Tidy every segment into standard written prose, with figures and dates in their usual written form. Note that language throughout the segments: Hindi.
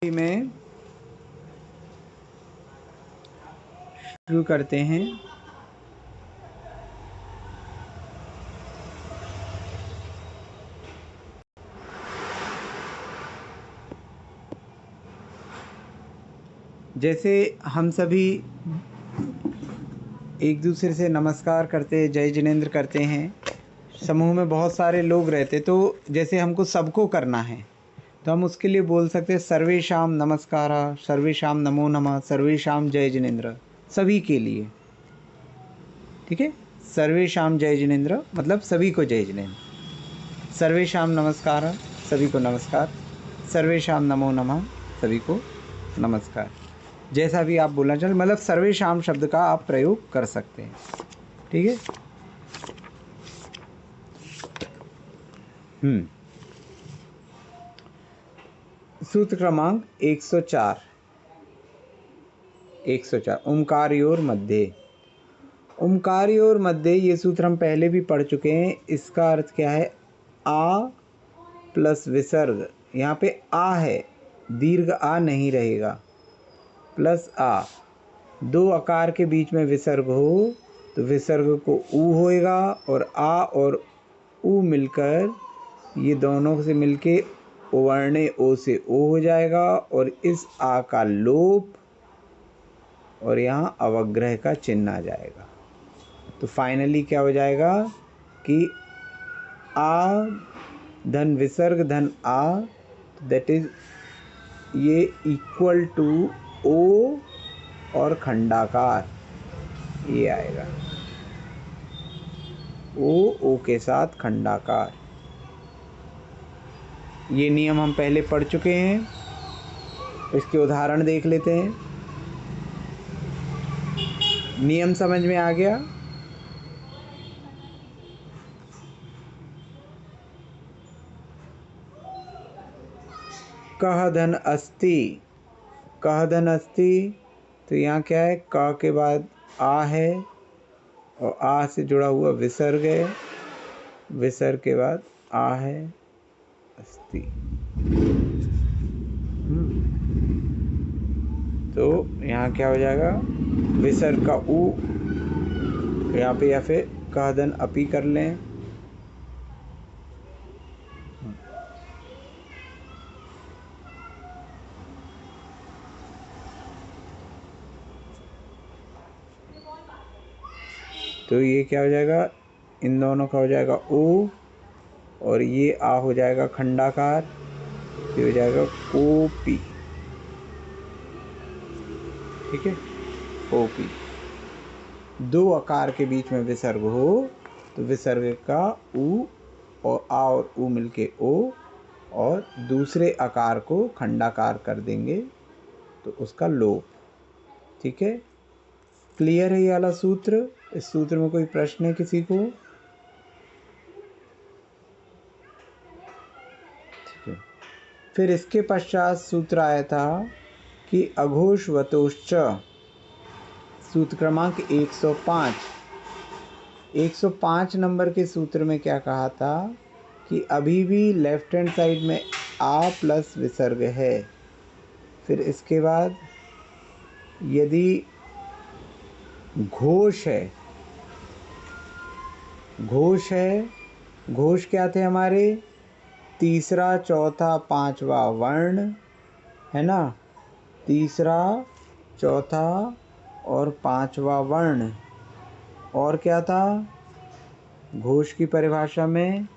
में शुरू करते हैं। जैसे हम सभी एक दूसरे से नमस्कार करते, जय जिनेंद्र करते हैं। समूह में बहुत सारे लोग रहते, तो जैसे हमको सबको करना है तो हम उसके लिए बोल सकते हैं सर्वेशाम नमस्कारः, सर्वेशाम नमो नमः, सर्वेशाम जय जिनेंद्र, सभी के लिए। ठीक है, सर्वेशाम जय जिनेंद्र मतलब सभी को जय जिनेंद्र। सर्वेशाम नमस्कारः, सभी को नमस्कार। सर्वेशाम नमो नमः, सभी को नमस्कार। जैसा भी आप बोलना चाहें, मतलब सर्वेशाम शब्द का आप प्रयोग कर सकते हैं। ठीक है। सूत्र क्रमांक 104। ओमकारयोर मध्य। ओमकारयोर मध्य, ये सूत्र हम पहले भी पढ़ चुके हैं। इसका अर्थ क्या है? आ प्लस विसर्ग। यहाँ पे आ है, दीर्घ आ नहीं रहेगा, प्लस आ। दो आकार के बीच में विसर्ग हो तो विसर्ग को ऊ होएगा, और आ और ऊ मिलकर ये दोनों से मिलके उवर्णे ओ से ओ हो जाएगा, और इस आ का लोप और यहाँ अवग्रह का चिन्ह आ जाएगा। तो फाइनली क्या हो जाएगा कि आ धन विसर्ग धन आ, दैट इज ये इक्वल टू ओ और खंडाकार, ये आएगा। ओ के साथ खंडाकार। ये नियम हम पहले पढ़ चुके हैं। इसके उदाहरण देख लेते हैं। नियम समझ में आ गया? कह धन अस्ति, कह धन अस्ति, तो यहाँ क्या है? क के बाद आ है, और आ से जुड़ा हुआ विसर्ग है, विसर्ग के बाद आ है, अस्ति। तो यहाँ क्या हो जाएगा? विसर्ग का ऊ यहाँ पे, या फिर कह धन अपी कर लें। तो ये क्या हो जाएगा? इन दोनों का हो जाएगा ओ, और ये आ हो जाएगा खंडाकार, ये हो जाएगा ओपी। ठीक है, ओपी। दो आकार के बीच में विसर्ग हो तो विसर्ग का ऊ और आ और ऊ मिलके ओ, और दूसरे आकार को खंडाकार कर देंगे तो उसका लोप। ठीक है, क्लियर है ये वाला सूत्र? इस सूत्र में कोई प्रश्न है किसी को? ठीक है। फिर इसके पश्चात सूत्र आया था कि अघोषवतोश्च। सूत्र क्रमांक 105। 105 नंबर के सूत्र में क्या कहा था कि अभी भी लेफ्ट हैंड साइड में आ प्लस विसर्ग है। फिर इसके बाद यदि घोष है, घोष है, घोष क्या थे हमारे? तीसरा चौथा पांचवा वर्ण है ना, तीसरा चौथा और पांचवा वर्ण। और क्या था घोष की परिभाषा में?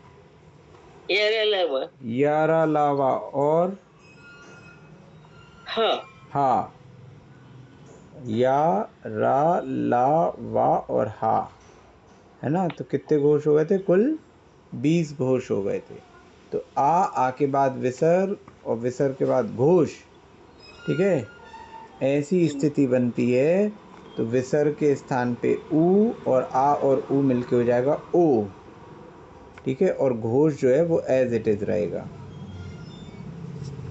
यारा लावा और हा। या रा ला वा और हा, है ना। तो कितने घोष हो गए थे? कुल 20 घोष हो गए थे। तो आ के बाद विसर्ग, और विसर्ग के बाद घोष। ठीक है, ऐसी स्थिति बनती है तो विसर्ग के स्थान पे ऊ, और आ और ऊ मिलके हो जाएगा ओ। ठीक है, और घोष जो है वो एज इट इज रहेगा।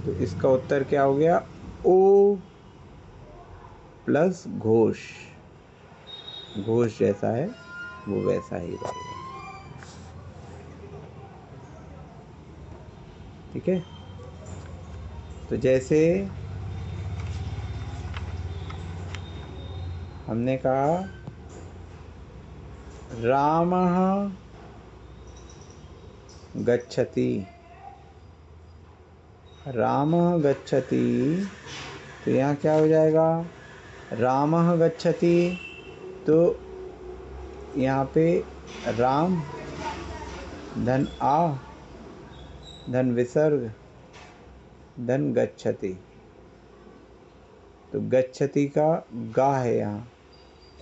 तो इसका उत्तर क्या हो गया? O plus Ghosh. घोष जैसा है वो वैसा ही रहेगा। ठीक है, तो जैसे हमने कहा रामः गच्छति, रामः गच्छति, तो यहाँ क्या हो जाएगा, रामः गच्छति, तो यहाँ पे राम धन आ धन विसर्ग धन गच्छति, तो गच्छति का गा है यहाँ,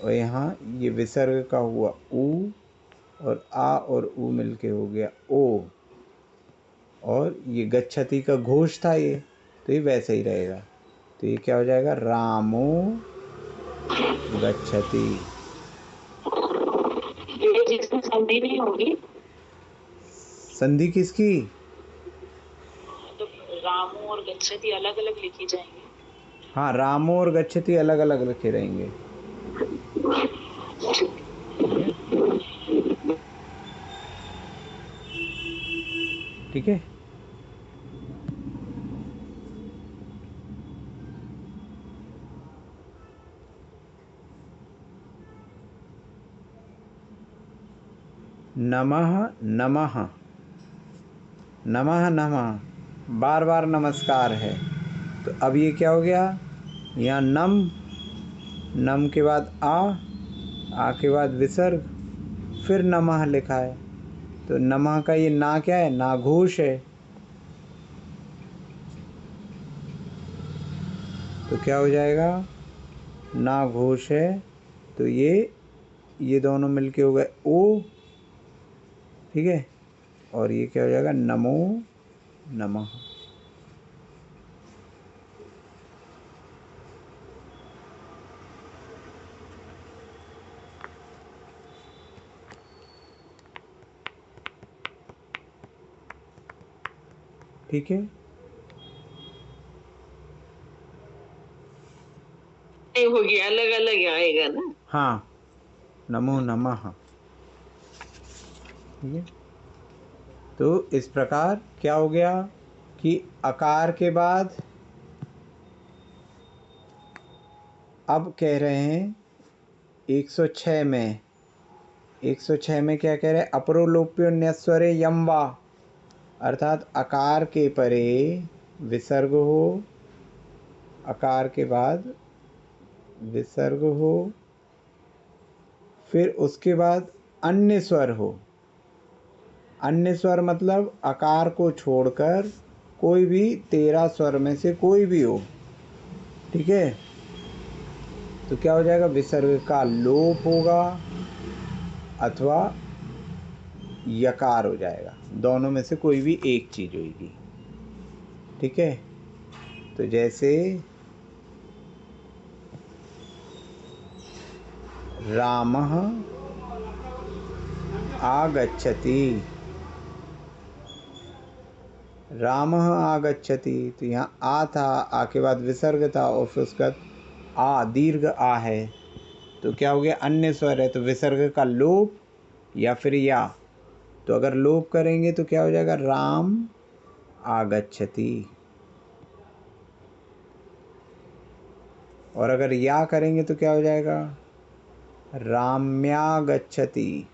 और यहाँ ये विसर्ग का हुआ ऊ, और आ और ऊ मिलके हो गया ओ, और ये गच्छति का घोष था ये, तो ये वैसे ही रहेगा। तो ये क्या हो जाएगा, रामो गच्छति। ये जिसमें संधि नहीं होगी, संधि किसकी, तो रामो और गच्छति अलग अलग लिखी जाएंगे। हाँ, रामो और गच्छति अलग अलग लिखे रहेंगे। ठीक है, नमः नमः, नमः नमः, बार बार नमस्कार है। तो अब ये क्या हो गया, यहाँ नम, नम के बाद आ के बाद विसर्ग, फिर नमः लिखा है, तो नमः का ये ना क्या है, ना घोष है। तो क्या हो जाएगा, ना घोष है, तो ये दोनों मिलके हो गए ओ, ठीक है, और ये क्या हो जाएगा, नमो नमः। ठीक है, हो गया, अलग अलग आएगा ना। हाँ, नमो नमः। ठीक है, तो इस प्रकार क्या हो गया कि अकार के बाद अब कह रहे हैं 106 में, 106 में क्या कह रहे हैं, अपरोलोप्यो न्यस्वरे यम वा, अर्थात अकार के परे विसर्ग हो, अकार के बाद विसर्ग हो, फिर उसके बाद अन्य स्वर हो। अन्य स्वर मतलब अकार को छोड़कर कोई भी 13 स्वर में से कोई भी हो। ठीक है, तो क्या हो जाएगा, विसर्ग का लोप होगा अथवा यकार हो जाएगा, दोनों में से कोई भी एक चीज होगी। ठीक है, तो जैसे रामः आगच्छति, रामः आगच्छति, तो यहाँ आ था, आ के बाद विसर्ग था, और फिर उसका आ दीर्घ आ है, तो क्या हो गया, अन्य स्वर है, तो विसर्ग का लोप या फिर या। तो अगर लोप करेंगे तो क्या हो जाएगा, राम आगच्छति, और अगर या करेंगे तो क्या हो जाएगा, राम्यागच्छति।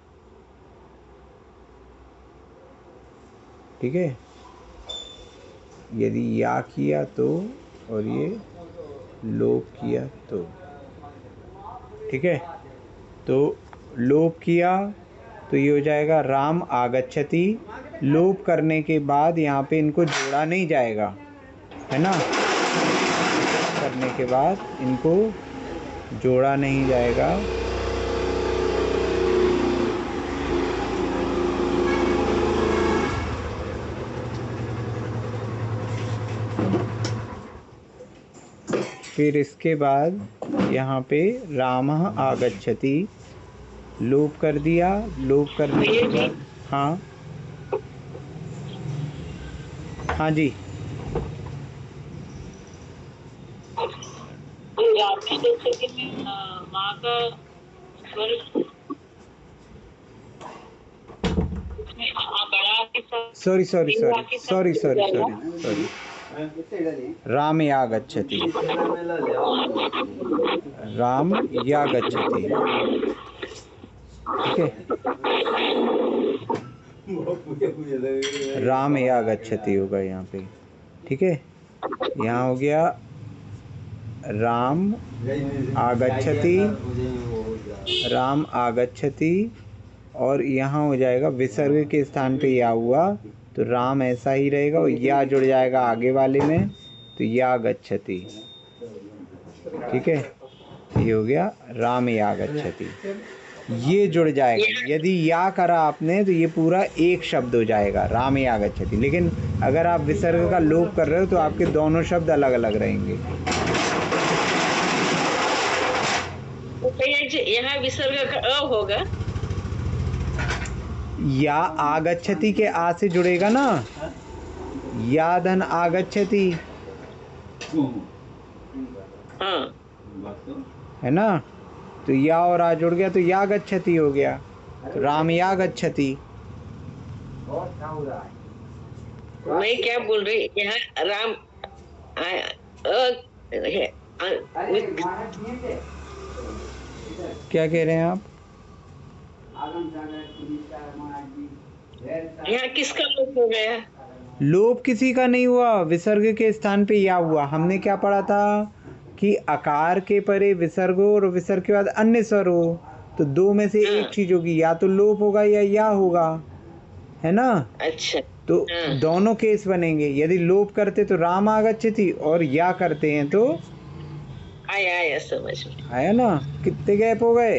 ठीक है, यदि या किया तो, और ये लोप किया तो। ठीक है, तो लोप किया तो ये हो जाएगा राम आगच्छति। लोप करने के बाद यहाँ पे इनको जोड़ा नहीं जाएगा, है ना, करने के बाद इनको जोड़ा नहीं जाएगा। फिर इसके बाद यहाँ पे रामः आगच्छति, लोप कर दिया, लोप करने के बाद, हाँ हाँ जी, माँ का स्वर sorry sorry sorry sorry sorry sorry sorry, Ram या गच्छति, राम या गच्छति। ठीक है, राम या गच्छति होगा यहाँ पे। ठीक है, यहाँ हो गया राम आगच्छति, राम आगच्छति, और यहाँ हो जाएगा विसर्ग के स्थान पे या हुआ तो राम ऐसा ही रहेगा और या जुड़ जाएगा आगे वाले में तो या गच्छति। ठीक है, ये हो गया राम या गच्छति, ये जुड़ जाएगा। यदि या करा आपने तो ये पूरा एक शब्द हो जाएगा राम या गच्छति। लेकिन अगर आप विसर्ग का लोप कर रहे हो तो आपके दोनों शब्द अलग अलग रहेंगे। यहाँ विसर्ग का अ होगा, या आगच्छति के आ से जुड़ेगा ना, या धन आगच्छति, हाँ है ना, तो या और आ जुड़ गया तो या गच्छति हो गया, तो राम या गच्छति। मैं क्या बोल रही, यहाँ राम क्या कह रहे हैं आप? यहाँ किसका लोप हो गया? लोप किसी का नहीं हुआ, विसर्ग के स्थान पे या हुआ। हमने क्या पढ़ा था कि आकार के परे विसर्ग हो और विसर्ग के बाद अन्य स्वर हो, तो दो में से एक चीज होगी, या तो लोप होगा या होगा, है ना। अच्छा, तो दोनों केस बनेंगे। यदि लोप करते तो राम आगच्छति और या करते हैं तो आया समझ में, आया ना। कितने गैप हो गए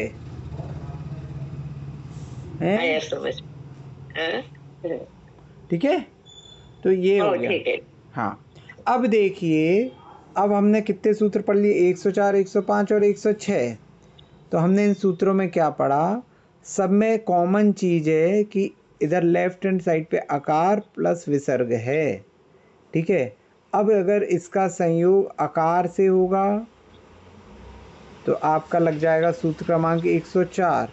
हैं? आया समझ में। ठीक है, तो ये हो गया। ठीक है, हाँ, अब देखिए, अब हमने कितने सूत्र पढ़ लिए? 104, 105 और 106। तो हमने इन सूत्रों में क्या पढ़ा? सब में कॉमन चीज़ है कि इधर लेफ्ट हैंड साइड पे आकार प्लस विसर्ग है। ठीक है, अब अगर इसका संयोग आकार से होगा तो आपका लग जाएगा सूत्र क्रमांक 104,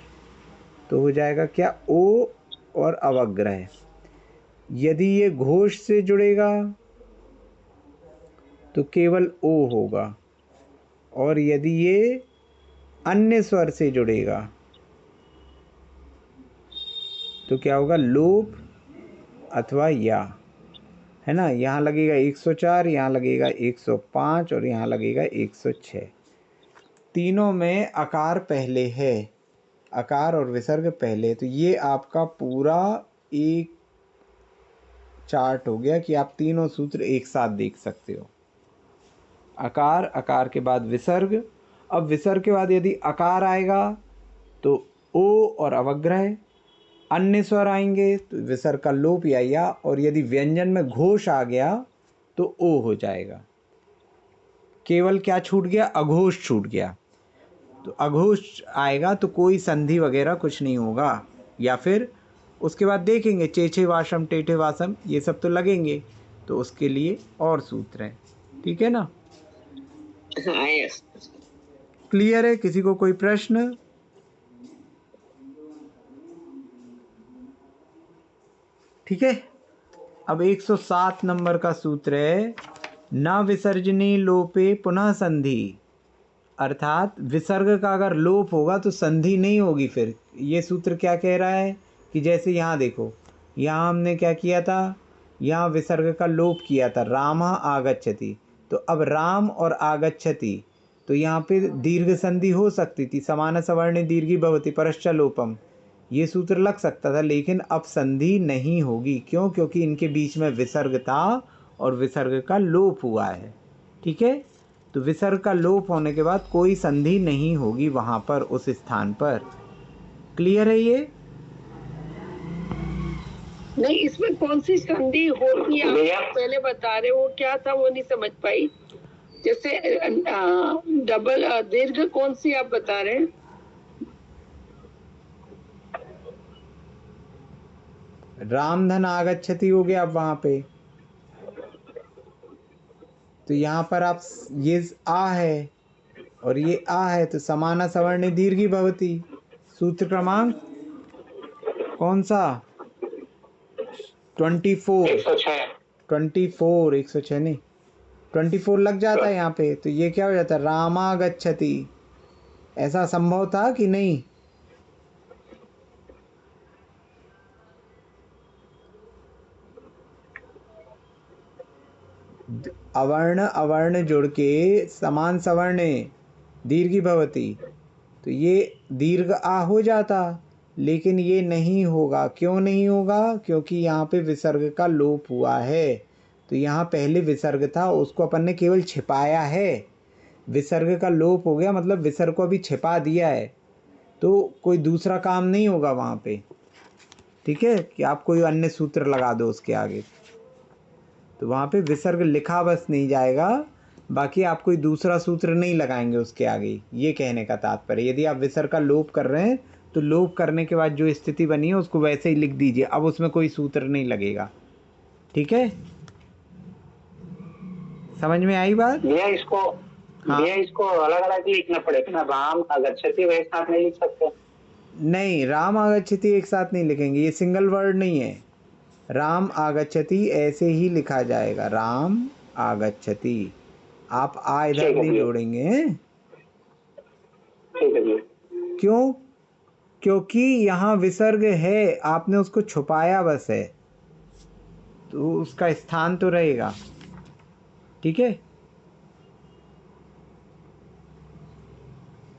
तो हो जाएगा क्या? ओ और अवग्रह। यदि ये घोष से जुड़ेगा तो केवल ओ होगा, और यदि ये अन्य स्वर से जुड़ेगा तो क्या होगा? लोप अथवा या, है ना। यहाँ लगेगा 104, यहाँ लगेगा 105 और यहाँ लगेगा 106। तीनों में आकार पहले है, आकार और विसर्ग पहले। तो ये आपका पूरा एक चार्ट हो गया कि आप तीनों सूत्र एक साथ देख सकते हो। आकार, आकार के बाद विसर्ग। अब विसर्ग के बाद यदि आकार आएगा तो ओ और अवग्रह, अन्य स्वर आएंगे तो विसर्ग का लोप या, और यदि व्यंजन में घोष आ गया तो ओ हो जाएगा। केवल क्या छूट गया? अघोष छूट गया। तो अघोष आएगा तो कोई संधि वगैरह कुछ नहीं होगा, या फिर उसके बाद देखेंगे चेचे वाशम टेठे वासम ये सब तो लगेंगे, तो उसके लिए और सूत्र हैं। ठीक है ना, क्लियर है? किसी को कोई प्रश्न? ठीक है, अब 107 नंबर का सूत्र है, न विसर्जनी लोपे पुनः संधि। अर्थात विसर्ग का अगर लोप होगा तो संधि नहीं होगी। फिर ये सूत्र क्या कह रहा है कि जैसे यहाँ देखो, यहाँ हमने क्या किया था? यहाँ विसर्ग का लोप किया था, राम आगच्छति। तो अब राम और आगच्छति, तो यहाँ पे दीर्घ संधि हो सकती थी, समान सवर्ण दीर्घी भवति परश्च लोपम, ये सूत्र लग सकता था। लेकिन अब संधि नहीं होगी। क्यों? क्योंकि इनके बीच में विसर्ग था और विसर्ग का लोप हुआ है। ठीक है, तो विसर्ग का लोप होने के बाद कोई संधि नहीं होगी वहां पर, उस स्थान पर। क्लियर है ये? नहीं, इसमें कौन सी संधि होती है आप पहले बता रहे हो, क्या था वो नहीं समझ पाई। जैसे डबल दीर्घ कौन सी आप बता रहे हैं? रामधन आगच्छति हो गया अब वहां पे। तो यहाँ पर आप ये आ है और ये आ है, तो समाना सवर्ण दीर्घी भवति। सूत्र क्रमांक कौन सा? 24, 106 नहीं, 24 लग जाता है यहाँ पे, तो ये क्या हो जाता है, रामा गच्छति। ऐसा संभव था कि नहीं? अवर्ण अवर्ण जुड़ के समान सवर्णे दीर्घी भवती, तो ये दीर्घ आ हो जाता, लेकिन ये नहीं होगा। क्यों नहीं होगा? क्योंकि यहाँ पे विसर्ग का लोप हुआ है। तो यहाँ पहले विसर्ग था, उसको अपन ने केवल छिपाया है। विसर्ग का लोप हो गया मतलब विसर्ग को अभी छिपा दिया है, तो कोई दूसरा काम नहीं होगा वहाँ पे। ठीक है, कि आप कोई अन्य सूत्र लगा दो उसके आगे, तो वहाँ पे विसर्ग लिखा बस नहीं जाएगा, बाकी आप कोई दूसरा सूत्र नहीं लगाएंगे उसके आगे। ये कहने का तात्पर्य, यदि आप विसर्ग का लोप कर रहे हैं तो लोप करने के बाद जो स्थिति बनी है उसको वैसे ही लिख दीजिए, अब उसमें कोई सूत्र नहीं लगेगा। ठीक है, समझ में आई बात? भैया इसको हाँ। भैया इसको अलग अलग लिखना पड़ेगा ना, राम अगच्छति वैसे साथ नहीं लिख सकते? नहीं, राम आगच्छति एक साथ नहीं लिखेंगे, ये सिंगल वर्ड नहीं है। राम आगच्छति ऐसे ही लिखा जाएगा, राम आगच्छति। आप आ इधर नहीं जोड़ेंगे। ठीक है भैया। क्यों? क्योंकि यहाँ विसर्ग है, आपने उसको छुपाया बस है, तो उसका स्थान तो रहेगा। ठीक है,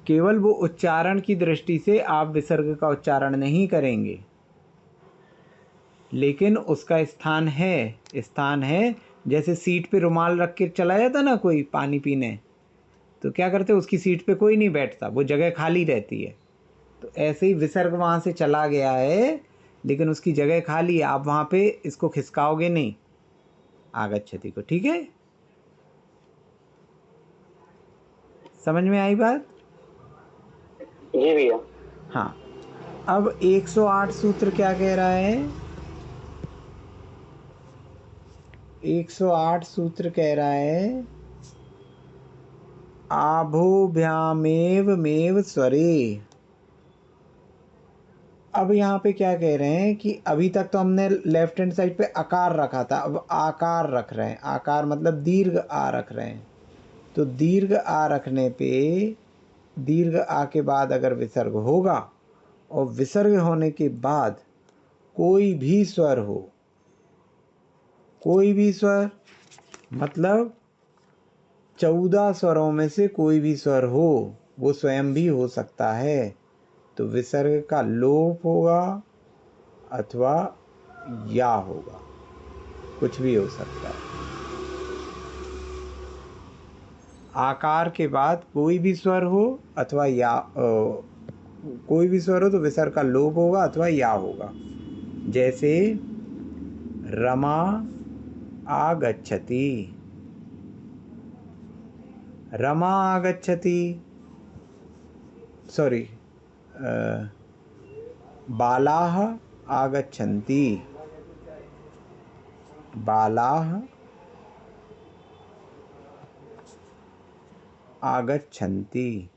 केवल वो उच्चारण की दृष्टि से आप विसर्ग का उच्चारण नहीं करेंगे, लेकिन उसका स्थान है, स्थान है। जैसे सीट पे रुमाल रख के चला जाता ना कोई पानी पीने, तो क्या करते, उसकी सीट पे कोई नहीं बैठता, वो जगह खाली रहती है। तो ऐसे ही विसर्ग वहाँ से चला गया है, लेकिन उसकी जगह खाली है, आप वहाँ पे इसको खिसकाओगे नहीं, आगच्छति को। ठीक है, समझ में आई बात? जी भैया। हाँ, अब 108 सूत्र क्या कह रहा है? 108 सूत्र कह रहा है आभोभ्यामेव मेव स्वरे। अब यहाँ पे क्या कह रहे हैं कि अभी तक तो हमने लेफ्ट हैंड साइड पे आकार रखा था, अब आकार रख रहे हैं। आकार मतलब दीर्घ आ रख रहे हैं, तो दीर्घ आ रखने पे, दीर्घ आ के बाद अगर विसर्ग होगा और विसर्ग होने के बाद कोई भी स्वर हो, कोई भी स्वर मतलब 14 स्वरों में से कोई भी स्वर हो, वो स्वयं भी हो सकता है, तो विसर्ग का लोप होगा अथवा या होगा, कुछ भी हो सकता है। आकार के बाद कोई भी स्वर हो अथवा या कोई भी स्वर हो तो विसर्ग का लोप होगा अथवा या होगा। जैसे रमा आगच्छति, रमा आगच्छति, सॉरी, बालाः आगच्छन्ति, बालाः आगच्छन्ति,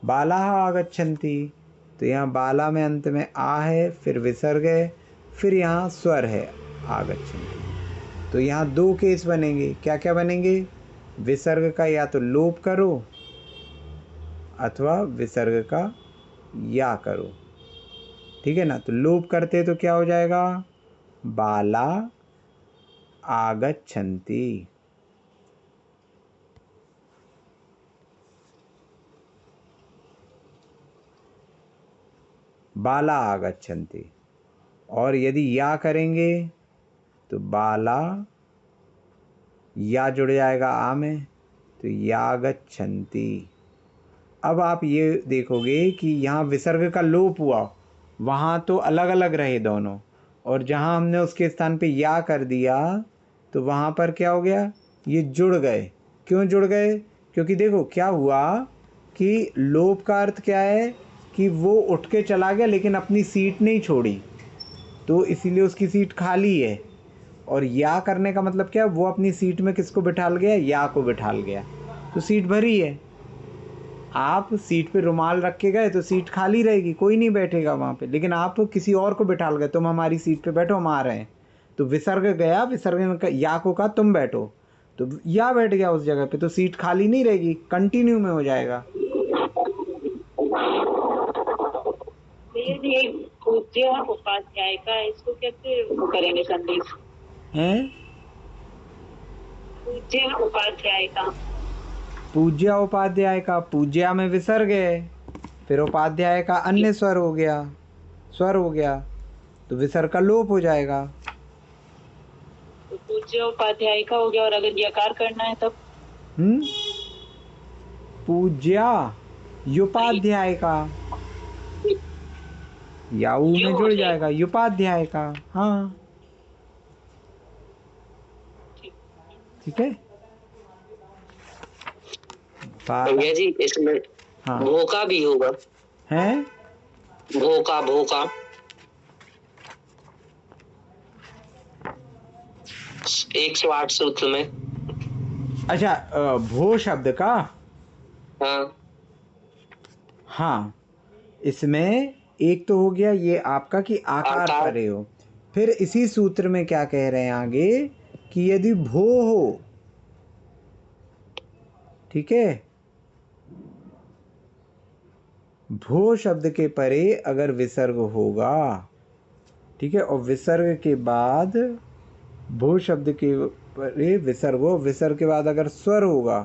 बालाः आगच्छन्ति। तो यहाँ बाला में अंत में आ है, फिर विसर्ग है, फिर यहाँ स्वर है आगच्छन्ति। तो यहाँ दो केस बनेंगे। क्या क्या बनेंगे? विसर्ग का या तो लोप करो अथवा विसर्ग का या करो। ठीक है ना? तो लोप करते तो क्या हो जाएगा? बाला आगच्छन्ति। बाला आगच्छन्ति। और यदि या करेंगे तो बाला या जुड़ जाएगा आ में, तो यागच्छन्ति। अब आप ये देखोगे कि यहाँ विसर्ग का लोप हुआ, वहाँ तो अलग अलग रहे दोनों, और जहाँ हमने उसके स्थान पे या कर दिया तो वहाँ पर क्या हो गया? ये जुड़ गए। क्यों जुड़ गए? क्योंकि देखो क्या हुआ कि लोप का अर्थ क्या है कि वो उठ के चला गया लेकिन अपनी सीट नहीं छोड़ी, तो इसीलिए उसकी सीट खाली है। और या करने का मतलब क्या? वो अपनी सीट में किसको बिठाल गया? या को बिठाल गया, तो सीट भरी है। आप सीट पे रुमाल रख के गए तो सीट खाली रहेगी, कोई नहीं बैठेगा वहाँ पे, लेकिन आप किसी और को बिठाल गए, तुम हमारी सीट पे बैठो, हम आ रहे हैं, तो विसर्ग गया, विसर्ग ने या को कहा तुम बैठो, तो या बैठ गया उस जगह पे, तो सीट खाली नहीं रहेगी, कंटिन्यू में हो जाएगा। ये पूज्य उपाध्याय का, इसको कैसे करेंगे संधि? हैं? पूज्य उपाध्याय का, पूज्य उपाध्याय का, पूज्या में विसर्ग है, फिर उपाध्याय का अन्य स्वर हो गया, स्वर हो गया, तो विसर्ग का लोप हो जाएगा। तो पूज्य उपाध्याय का हो गया, और अगर यकार करना है तब? पूज्या युपाध्याय का, याऊ में जुड़ जाएगा युपाध्याय का। हाँ ठीक है भैया जी इसमें हाँ भोका भी होगा है, भोका भोका 108 सूत्र में। अच्छा भो शब्द का, हाँ हाँ इसमें एक तो हो गया ये आपका कि आकार परे हो, फिर इसी सूत्र में क्या कह रहे हैं आगे कि यदि भो हो, ठीक है, भो शब्द के परे अगर विसर्ग होगा, ठीक है, और विसर्ग के बाद भो शब्द के परे विसर्ग हो, विसर्ग के बाद अगर स्वर होगा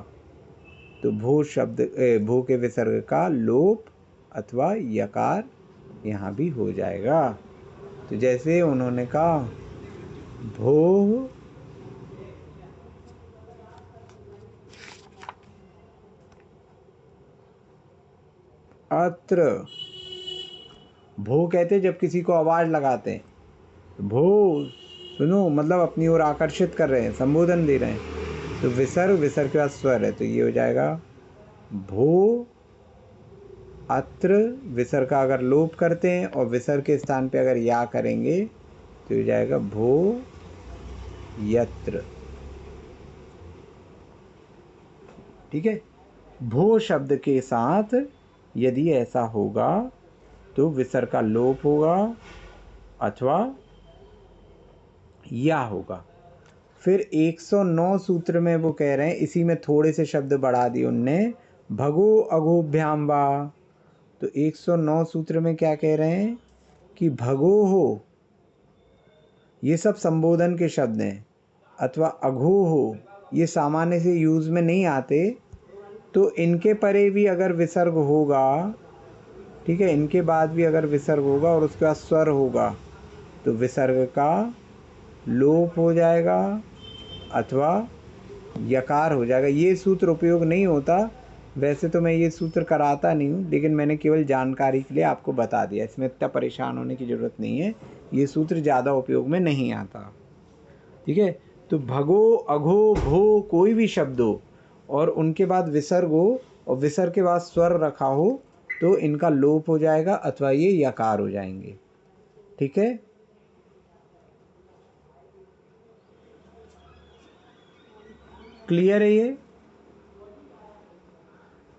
तो भो शब्द भो के विसर्ग का लोप अथवा यकार यहाँ भी हो जाएगा। तो जैसे उन्होंने कहा भो अत्र, भो कहते जब किसी को आवाज लगाते हैं, भो सुनो मतलब अपनी ओर आकर्षित कर रहे हैं, संबोधन दे रहे हैं, तो विसर्ग, विसर्ग के बाद स्वर है, तो ये हो जाएगा भो अत्र, विसर्ग का अगर लोप करते हैं और विसर्ग के स्थान पे अगर या करेंगे तो हो जाएगा भो यत्र, ठीक है। भो शब्द के साथ यदि ऐसा होगा तो विसर्ग का लोप होगा अथवा या होगा। फिर 109 सूत्र में वो कह रहे हैं, इसी में थोड़े से शब्द बढ़ा दिए उनने, भगो अघोभ्याम वा, तो 109 सूत्र में क्या कह रहे हैं कि भगो हो, ये सब संबोधन के शब्द हैं, अथवा अघो हो, ये सामान्य से यूज़ में नहीं आते, तो इनके परे भी अगर विसर्ग होगा, ठीक है, इनके बाद भी अगर विसर्ग होगा और उसके बाद स्वर होगा तो विसर्ग का लोप हो जाएगा अथवा यकार हो जाएगा। ये सूत्र उपयोग नहीं होता, वैसे तो मैं ये सूत्र कराता नहीं हूँ, लेकिन मैंने केवल जानकारी के लिए आपको बता दिया, इसमें इतना परेशान होने की ज़रूरत नहीं है, ये सूत्र ज़्यादा उपयोग में नहीं आता, ठीक है। तो भगो अघो भो कोई भी शब्द हो और उनके बाद विसर्ग हो और विसर्ग के बाद स्वर रखा हो तो इनका लोप हो जाएगा अथवा ये यकार हो जाएंगे, ठीक है। क्लियर है ये?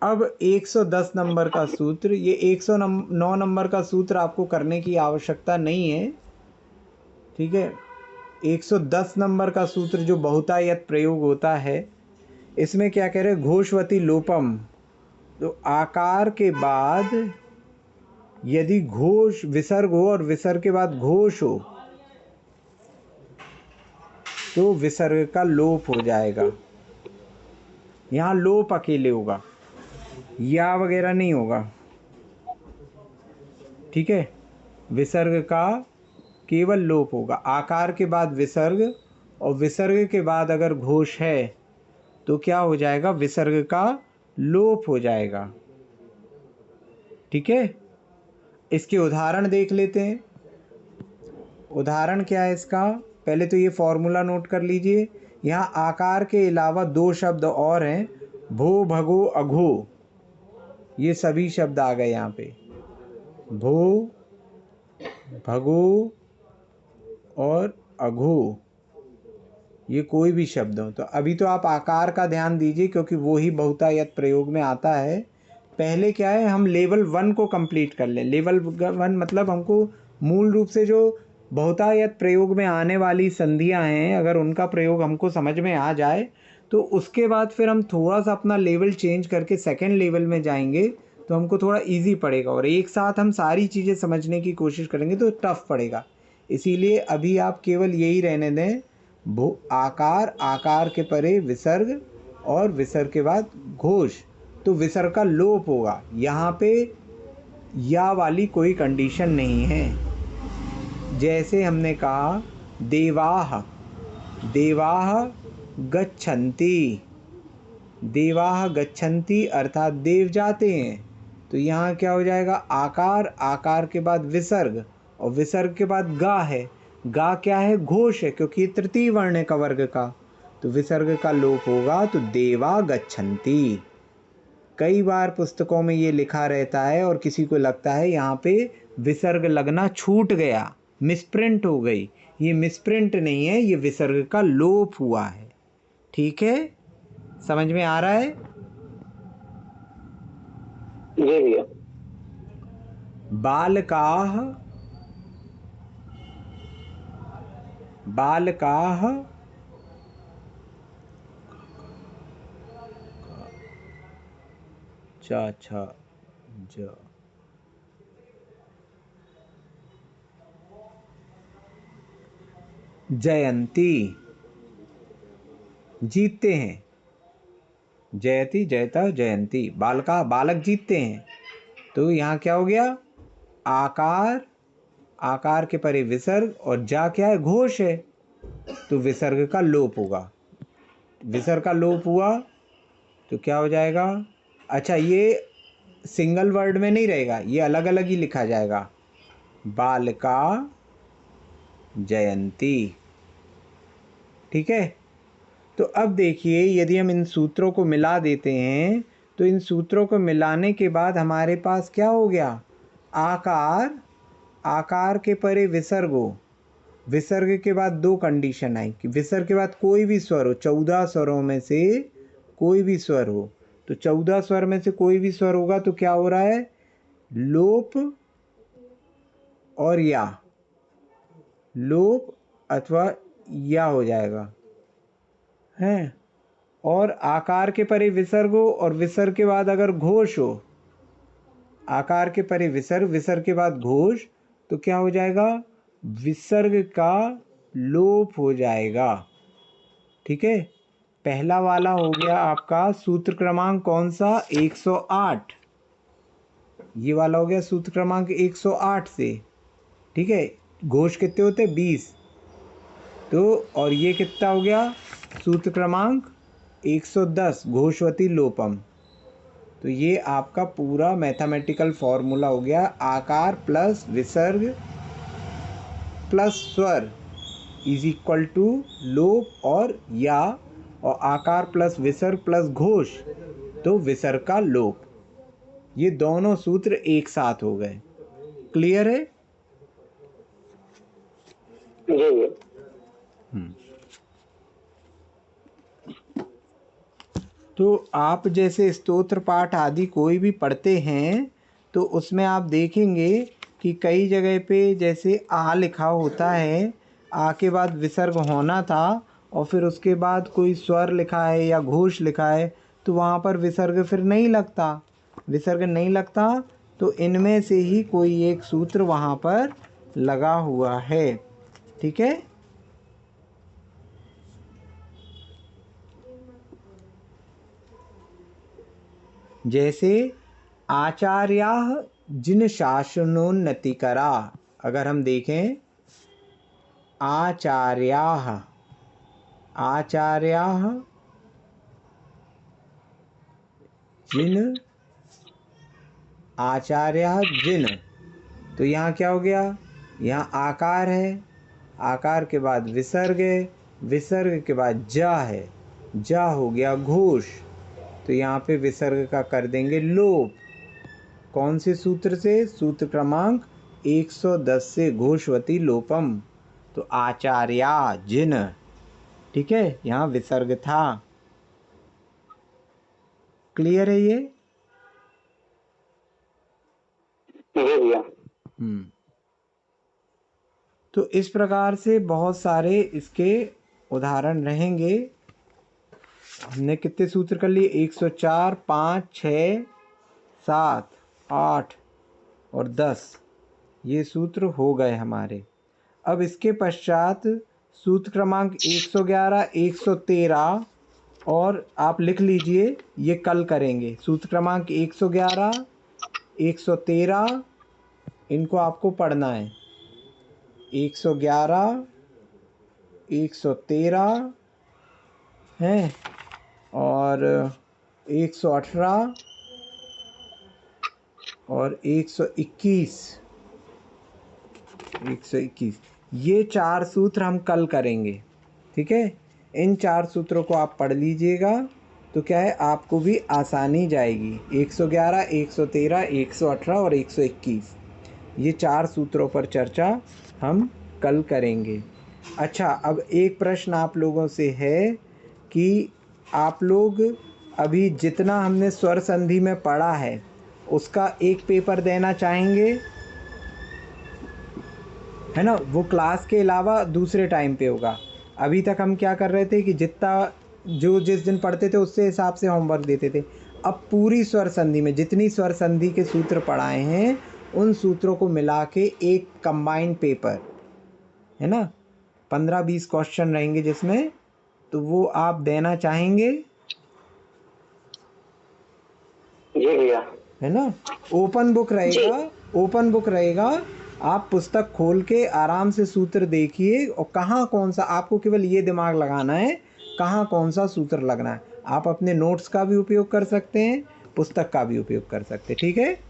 अब 110 नंबर का सूत्र, ये 109 नंबर का सूत्र आपको करने की आवश्यकता नहीं है, ठीक है। 110 नंबर का सूत्र जो बहुतायत प्रयोग होता है, इसमें क्या कह रहे हैं, घोषवती लोपम, तो आकार के बाद यदि घोष विसर्ग हो और विसर्ग के बाद घोष हो तो विसर्ग का लोप हो जाएगा। यहाँ लोप अकेले होगा, या वगैरह नहीं होगा, ठीक है। विसर्ग का केवल लोप होगा, आकार के बाद विसर्ग और विसर्ग के बाद अगर घोष है तो क्या हो जाएगा, विसर्ग का लोप हो जाएगा, ठीक है। इसके उदाहरण देख लेते हैं। उदाहरण क्या है इसका, पहले तो ये फॉर्मूला नोट कर लीजिए। यहाँ आकार के अलावा दो शब्द और हैं, भो भगो अघो, ये सभी शब्द आ गए यहाँ पे, भो भगो और अघो, ये कोई भी शब्द हो। तो अभी तो आप आकार का ध्यान दीजिए क्योंकि वो ही बहुतायत प्रयोग में आता है। पहले क्या है, हम लेवल 1 को कंप्लीट कर लें। लेवल 1 मतलब हमको मूल रूप से जो बहुतायत प्रयोग में आने वाली संधियां हैं, अगर उनका प्रयोग हमको समझ में आ जाए तो उसके बाद फिर हम थोड़ा सा अपना लेवल चेंज करके सेकंड लेवल में जाएंगे तो हमको थोड़ा इजी पड़ेगा, और एक साथ हम सारी चीज़ें समझने की कोशिश करेंगे तो टफ पड़ेगा। इसीलिए अभी आप केवल यही रहने दें, भू आकार, आकार के परे विसर्ग और विसर्ग के बाद घोष। तो विसर्ग का लोप होगा, यहाँ पे या वाली कोई कंडीशन नहीं है। जैसे हमने कहा देवाः, देवाः गच्छन्ति, देवाः गच्छन्ति अर्थात देव जाते हैं। तो यहाँ क्या हो जाएगा, आकार, आकार के बाद विसर्ग और विसर्ग के बाद गा है। गा क्या है, घोष है, क्योंकि ये तृतीय वर्ण है कवर्ग का, तो विसर्ग का लोप होगा, तो देवा गच्छन्ति। कई बार पुस्तकों में ये लिखा रहता है और किसी को लगता है यहाँ पे विसर्ग लगना छूट गया, मिसप्रिंट हो गई। ये मिसप्रिंट नहीं है, ये विसर्ग का लोप हुआ है। ठीक है, समझ में आ रहा है? जी भैया। बालकाः, बालकाः चा छा ज, जयंती जीतते हैं, जयति जयता जयंती, बालका बालक जीतते हैं। तो यहाँ क्या हो गया, आकार, आकार के परे विसर्ग और जा क्या है, घोष है, तो विसर्ग का लोप होगा। विसर्ग का लोप हुआ तो क्या हो जाएगा, अच्छा ये सिंगल वर्ड में नहीं रहेगा, ये अलग अलग ही लिखा जाएगा, बालका जयंती। ठीक है, तो अब देखिए यदि हम इन सूत्रों को मिला देते हैं तो इन सूत्रों को मिलाने के बाद हमारे पास क्या हो गया, आकार, आकार के परे विसर्ग हो, विसर्ग के बाद दो कंडीशन आई कि विसर्ग के बाद कोई भी स्वर हो, 14 स्वरों में से कोई भी स्वर हो, तो 14 स्वर में से कोई भी स्वर होगा तो क्या हो रहा है, लोप और या, लोप अथवा या हो जाएगा है। और आकार के परे विसर्ग हो और विसर्ग के बाद अगर घोष हो, आकार के परे विसर्ग, विसर्ग के बाद घोष, तो क्या हो जाएगा, विसर्ग का लोप हो जाएगा। ठीक है, पहला वाला हो गया आपका सूत्र क्रमांक कौन सा, 108, ये वाला हो गया सूत्र क्रमांक 108 से। ठीक है, घोष कितने होते, 20, तो और ये कितना हो गया, सूत्र क्रमांक 110 घोषवती लोपम। तो ये आपका पूरा मैथमेटिकल फॉर्मूला हो गया, आकार प्लस विसर्ग प्लस स्वर इज इक्वल टू लोप और या, और आकार प्लस विसर्ग प्लस घोष तो विसर्ग का लोप। ये दोनों सूत्र एक साथ हो गए। क्लियर है? जी। तो आप जैसे स्तोत्र पाठ आदि कोई भी पढ़ते हैं तो उसमें आप देखेंगे कि कई जगह पे जैसे आ लिखा होता है, आ के बाद विसर्ग होना था और फिर उसके बाद कोई स्वर लिखा है या घोष लिखा है तो वहाँ पर विसर्ग फिर नहीं लगता, विसर्ग नहीं लगता, तो इनमें से ही कोई एक सूत्र वहाँ पर लगा हुआ है। ठीक है, जैसे आचार्याः जिन शासनोन्नति करा, अगर हम देखें आचार्याः, आचार्याः जिन, आचार्याः जिन, तो यहाँ क्या हो गया, यहाँ आकार है, आकार के बाद विसर्ग है, विसर्ग के बाद जा है, जा हो गया घोष, तो यहाँ पे विसर्ग का कर देंगे लोप। कौन से सूत्र से, सूत्र क्रमांक 110 से घोषवती लोपम, तो आचार्या जिन। ठीक है, यहाँ विसर्ग था। क्लियर है ये? भैया। तो इस प्रकार से बहुत सारे इसके उदाहरण रहेंगे। हमने कितने सूत्र कर लिए? 104, 5, 6, 7, 8 और 10, ये सूत्र हो गए हमारे। अब इसके पश्चात सूत्र क्रमांक 111, 113 और आप लिख लीजिए, ये कल करेंगे। सूत्र क्रमांक 111, 113 इनको आपको पढ़ना है। 111, 113 हैं और 118 और 121, 121, ये 4 सूत्र हम कल करेंगे। ठीक है, इन 4 सूत्रों को आप पढ़ लीजिएगा तो क्या है, आपको भी आसानी जाएगी। 111, 113, 118 और 121, ये 4 सूत्रों पर चर्चा हम कल करेंगे। अच्छा, अब एक प्रश्न आप लोगों से है कि आप लोग अभी जितना हमने स्वर संधि में पढ़ा है उसका एक पेपर देना चाहेंगे, है ना? वो क्लास के अलावा दूसरे टाइम पे होगा। अभी तक हम क्या कर रहे थे कि जितना जो जिस दिन पढ़ते थे उससे हिसाब से होमवर्क देते थे। अब पूरी स्वर संधि में जितनी स्वर संधि के सूत्र पढ़ाए हैं उन सूत्रों को मिला के एक कंबाइंड पेपर, है ना, 15-20 क्वेश्चन रहेंगे जिसमें, तो वो आप देना चाहेंगे? जी भैया। है ना? ओपन बुक रहेगा, ओपन बुक रहेगा। आप पुस्तक खोल के आराम से सूत्र देखिए और कहाँ कौन सा, आपको केवल ये दिमाग लगाना है कहाँ कौन सा सूत्र लगना है। आप अपने नोट्स का भी उपयोग कर सकते हैं, पुस्तक का भी उपयोग कर सकते हैं। ठीक है।